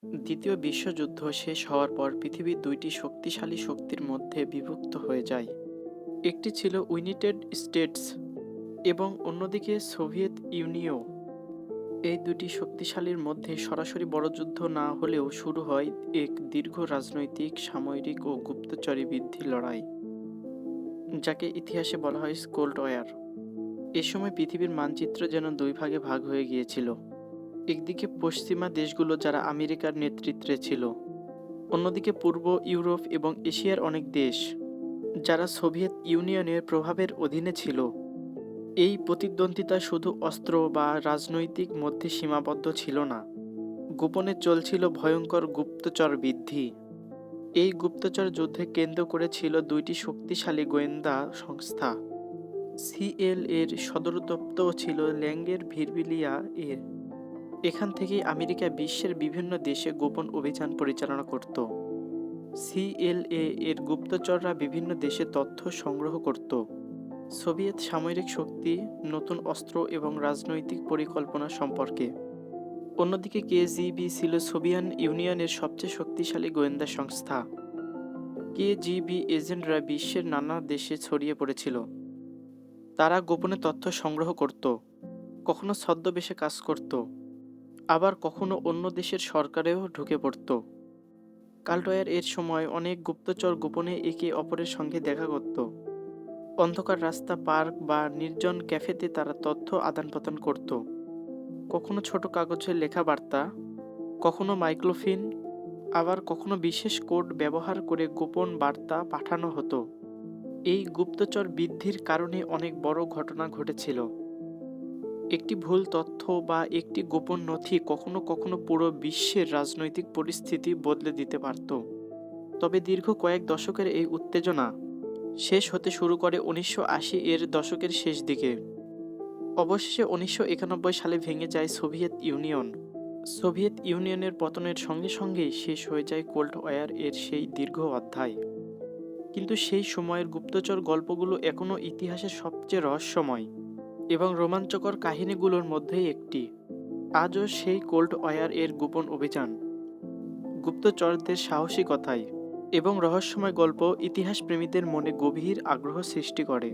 দ্বিতীয় বিশ্বযুদ্ধ শেষ হওয়ার পর পৃথিবীর দুইটি শক্তিশালী শক্তির মধ্যে বিভক্ত হয়ে যায়। একটি ছিল ইউনাইটেড স্টেটস এবং অন্যদিকে সোভিয়েত ইউনিয়ন। এই দুটি শক্তিশালীর মধ্যে সরাসরি বড় যুদ্ধ না হলেও শুরু হয় এক দীর্ঘ রাজনৈতিক, সামরিক ও গুপ্তচরী বৃদ্ধি লড়াই, যাকে ইতিহাসে বলা হয় কোল্ড ওয়ার। এ সময় পৃথিবীর মানচিত্র যেন দুই ভাগে ভাগ হয়ে গিয়েছিল। একদিকে পশ্চিমা দেশগুলো যারা আমেরিকার নেতৃত্বে ছিল, অন্যদিকে পূর্ব ইউরোপ এবং এশিয়ার অনেক দেশ যারা সোভিয়েত ইউনিয়নের প্রভাবের অধীনে ছিল। এই প্রতিদ্বন্দ্বিতা শুধু অস্ত্র বা রাজনৈতিক মধ্যে সীমাবদ্ধ ছিল না, গোপনে চলছিল ভয়ঙ্কর গুপ্তচর বৃদ্ধি। এই গুপ্তচর যুদ্ধে কেন্দ্র করে ছিল দুইটি শক্তিশালী গোয়েন্দা সংস্থা। সিএল এর সদর দপ্তর ছিল ল্যাঙ্গের ভিরবিলিয়া এর। এখান থেকেই আমেরিকা বিশ্বের বিভিন্ন দেশে গোপন অভিযান পরিচালনা করত। সিএলএ এর গুপ্তচররা বিভিন্ন দেশে তথ্য সংগ্রহ করত সোভিয়েত সামরিক শক্তি, নতুন অস্ত্র এবং রাজনৈতিক পরিকল্পনা সম্পর্কে। অন্যদিকে কেজিবি ছিল সোভিয়েত ইউনিয়নের সবচেয়ে শক্তিশালী গোয়েন্দা সংস্থা। কেজিবি এজেন্টরা বিশ্বের নানা দেশে ছড়িয়ে পড়েছিল। তারা গোপনে তথ্য সংগ্রহ করত, কখনো ছদ্মবেশে কাজ করত, আবার কখনো অন্য দেশের সরকারেও ঢুকে পড়ত। কাল্টওয়ার এর সময় অনেক গুপ্তচর গোপনে একে অপরের সঙ্গে দেখা করত। অন্ধকার রাস্তা, পার্ক বা নির্জন ক্যাফেতে তারা তথ্য আদান প্রদান করত। কখনো ছোট কাগজে লেখা বার্তা, কখনো মাইক্রোফিন, আবার কখনো বিশেষ কোড ব্যবহার করে গোপন বার্তা পাঠানো হতো। এই গুপ্তচর বৃদ্ধির কারণে অনেক বড় ঘটনা ঘটেছিল। একটি ভুল তথ্য বা একটি গোপন নথি কখনো কখনো পুরো বিশ্বের রাজনৈতিক পরিস্থিতি বদলে দিতে পারত। তবে দীর্ঘ কয়েক দশকের এই উত্তেজনা শেষ হতে শুরু করে 1980 এর দশকের শেষ দিকে। অবশেষে 1991 সালে ভেঙে যায় সোভিয়েত ইউনিয়ন। সোভিয়েত ইউনিয়নের পতনের সঙ্গে সঙ্গেই শেষ হয়ে যায় কোল্ড ওয়ার এর সেই দীর্ঘ অধ্যায়। কিন্তু সেই সময়ের গুপ্তচর গল্পগুলো এখনও ইতিহাসের সবচেয়ে রহস্যময় এবং রোমাঞ্চকর কাহিনীগুলোর মধ্যেই একটি। আজও সেই কোল্ড ওয়ার এর গোপন অভিযান, গুপ্তচরদের সাহসিকতায় এবং রহস্যময় গল্প ইতিহাসপ্রেমীদের মনে গভীর আগ্রহ সৃষ্টি করে।